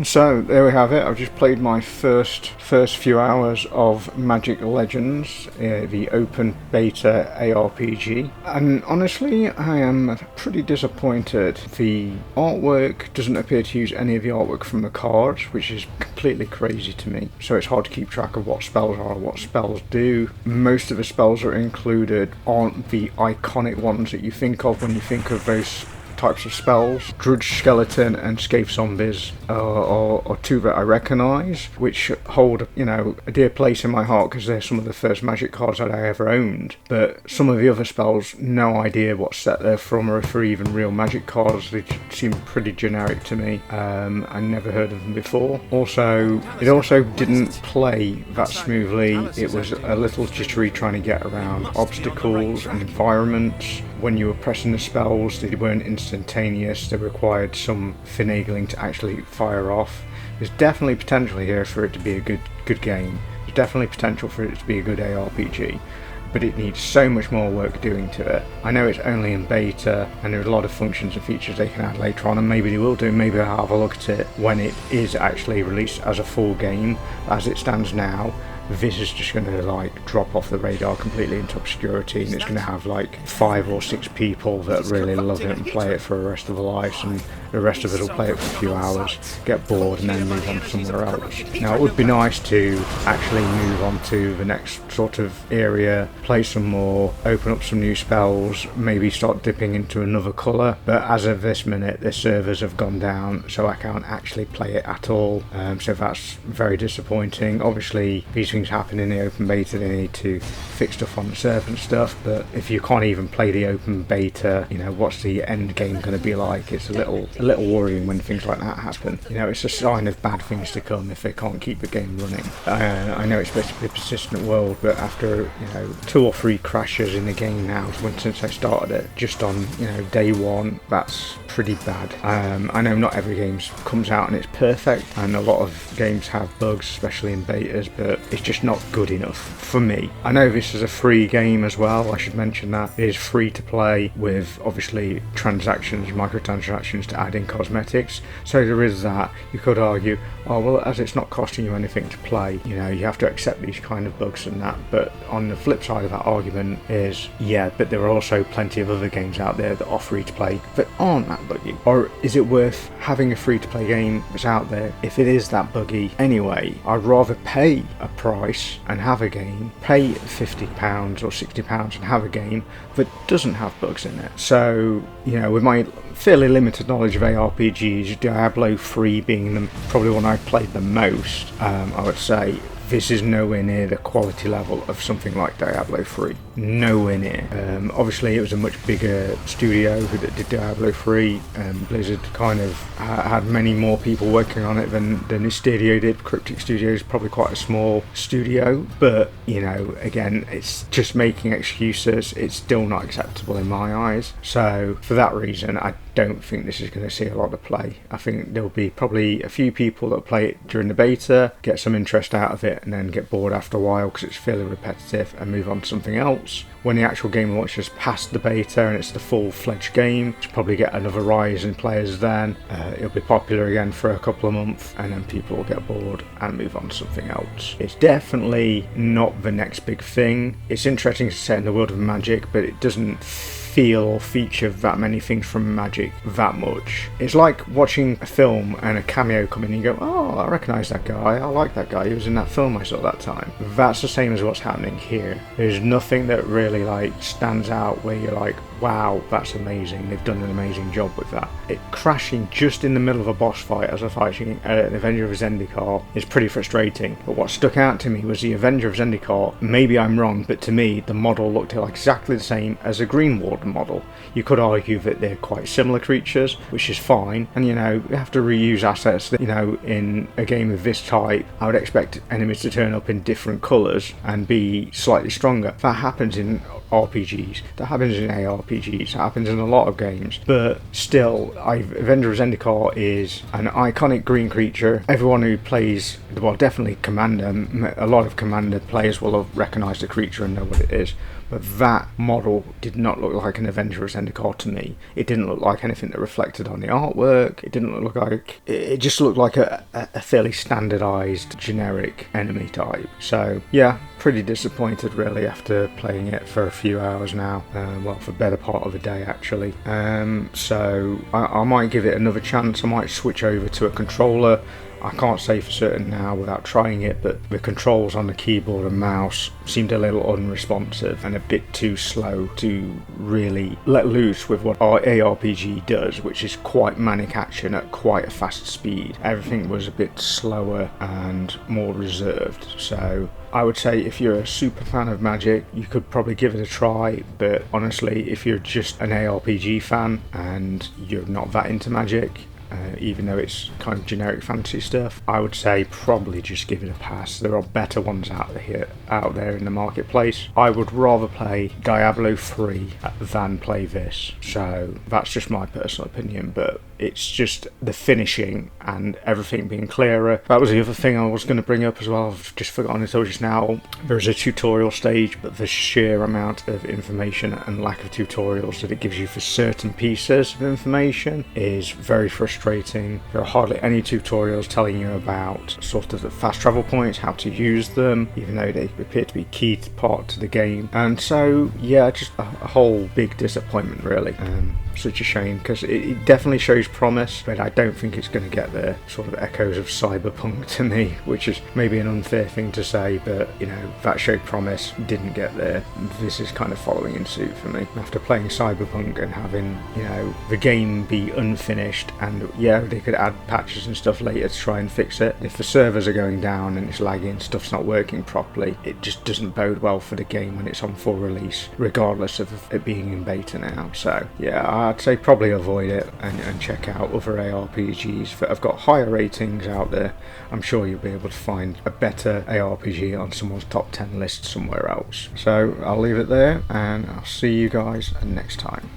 So there we have it. I've just played my first few hours of Magic Legends, the open beta ARPG, and honestly I am pretty disappointed. The artwork doesn't appear to use any of the artwork from the cards, which is completely crazy to me, so it's hard to keep track of what spells are, what spells do. Most of the spells that are included aren't the iconic ones that you think of when you think of those types of spells. Drudge Skeleton and Scathe Zombies are two that I recognise, which hold, you know, a dear place in my heart because they're some of the first Magic cards that I ever owned. But some of the other spells, no idea what set they're from or if they're even real Magic cards. They seem pretty generic to me. I never heard of them before. Also, it also didn't play that smoothly. It was a little jittery trying to get around obstacles and environments. When you were pressing the spells, they weren't instantaneous. They required some finagling to actually fire off. There's definitely potential here for it to be a good game. There's definitely potential for it to be a good ARPG, but it needs so much more work doing to it. I know it's only in beta and there's a lot of functions and features they can add later on, and maybe they will do. Maybe I'll have a look at it when it is actually released as a full game. As it stands now, this is just going to like drop off the radar completely into obscurity, and it's going to have like 5 or 6 people that really love it and play it for the rest of their lives, and the rest of it will play it for a few hours, get bored, and then move on to somewhere else. Now, it would be nice to actually move on to the next sort of area, play some more, open up some new spells, maybe start dipping into another colour, but as of this minute the servers have gone down, so I can't actually play it at all, so that's very disappointing. Obviously these things happen in the open beta, they need to fix stuff on the server and stuff, but if you can't even play the open beta, you know, what's the end game going to be like? It's a little worrying when things like that happen. You know, it's a sign of bad things to come if they can't keep the game running. I know it's supposed to be a persistent world, but after, you know, 2 or 3 crashes in the game now since I started it, just on, you know, day 1, that's pretty bad. I know not every game comes out and it's perfect, and a lot of games have bugs, especially in betas, but it's just not good enough for me. I know this is a free game as well, I should mention that. It is free to play with obviously transactions, microtransactions to add in cosmetics, so there is that. You could argue, oh well, as it's not costing you anything to play, you know, you have to accept these kind of bugs and that, but on the flip side of that argument is, yeah, but there are also plenty of other games out there that are free to play that aren't that buggy. Or is it worth having a free to play game that's out there if it is that buggy anyway? I'd rather pay a price and have a game, pay £50 or £60 and have a game that doesn't have bugs in it. So, you know, with my fairly limited knowledge of ARPGs, Diablo 3 being probably one I've played the most, I would say this is nowhere near the quality level of something like Diablo 3. Nowhere near. Obviously it was a much bigger studio that did Diablo 3. Blizzard kind of had many more people working on it than this studio did. Cryptic Studio is probably quite a small studio, but, you know, again, it's just making excuses. It's still not acceptable in my eyes. So for that reason, I don't think this is going to see a lot of play. I think there'll be probably a few people that play it during the beta, get some interest out of it, and then get bored after a while because it's fairly repetitive and move on to something else. When the actual game launches past the beta and it's the full-fledged game, you'll probably get another rise in players then. It'll be popular again for a couple of months, and then people will get bored and move on to something else. It's definitely not the next big thing. It's interesting to set in the world of Magic, but it doesn't feel or feature that many things from Magic that much. It's like watching a film and a cameo come in and you go, oh, I recognise that guy, I like that guy, he was in that film I saw that time. That's the same as what's happening here. There's nothing that really like stands out where you're like, wow, that's amazing, they've done an amazing job with that. It crashing just in the middle of a boss fight as a fighting an Avenger of Zendikar is pretty frustrating, but what stuck out to me was the Avenger of Zendikar. Maybe I'm wrong, but to me the model looked like exactly the same as a Green Warden model. You could argue that they're quite similar creatures, which is fine, and you know, you have to reuse assets that, you know, in a game of this type I would expect enemies to turn up in different colours and be slightly stronger. That happens in RPGs. That happens in ARPGs, that happens in a lot of games, but still, Avenger of Zendikar is an iconic green creature. Everyone who plays, well, definitely Commander, a lot of Commander players will have recognised the creature and know what it is. But that model did not look like an Avenger of Zendikar to me. It didn't look like anything that reflected on the artwork. It didn't look like... It just looked like a fairly standardised, generic enemy type. So, yeah, pretty disappointed really after playing it for a few hours now. Well, for the better part of a day, actually. So, I might give it another chance. I might switch over to a controller. I can't say for certain now without trying it, but the controls on the keyboard and mouse seemed a little unresponsive and a bit too slow to really let loose with what our ARPG does, which is quite manic action at quite a fast speed. Everything was a bit slower and more reserved. So I would say if you're a super fan of Magic, you could probably give it a try, but honestly, if you're just an ARPG fan and you're not that into Magic, even though it's kind of generic fantasy stuff, I would say probably just give it a pass. There are better ones out there in the marketplace. I would rather play Diablo 3 than play this. So that's just my personal opinion, but it's just the finishing and everything being clearer. That was the other thing I was going to bring up as well. I've just forgotten to tell you just now. There is a tutorial stage, but the sheer amount of information and lack of tutorials that it gives you for certain pieces of information is very frustrating. There are hardly any tutorials telling you about sort of the fast travel points, how to use them, even though they appear to be key part to the game. And so, yeah, just a whole big disappointment really. Such a shame, because it definitely shows promise, but I don't think it's going to get there. Sort of echoes of Cyberpunk to me, which is maybe an unfair thing to say, but you know, that showed promise, didn't get there. This is kind of following in suit for me. After playing Cyberpunk and having, you know, the game be unfinished, and yeah, they could add patches and stuff later to try and fix it. If the servers are going down and it's lagging, stuff's not working properly, it just doesn't bode well for the game when it's on full release, regardless of it being in beta now. So yeah, I'd say probably avoid it and check out other ARPGs that have got higher ratings out there. I'm sure you'll be able to find a better ARPG on someone's top 10 list somewhere else. So I'll leave it there, and I'll see you guys next time.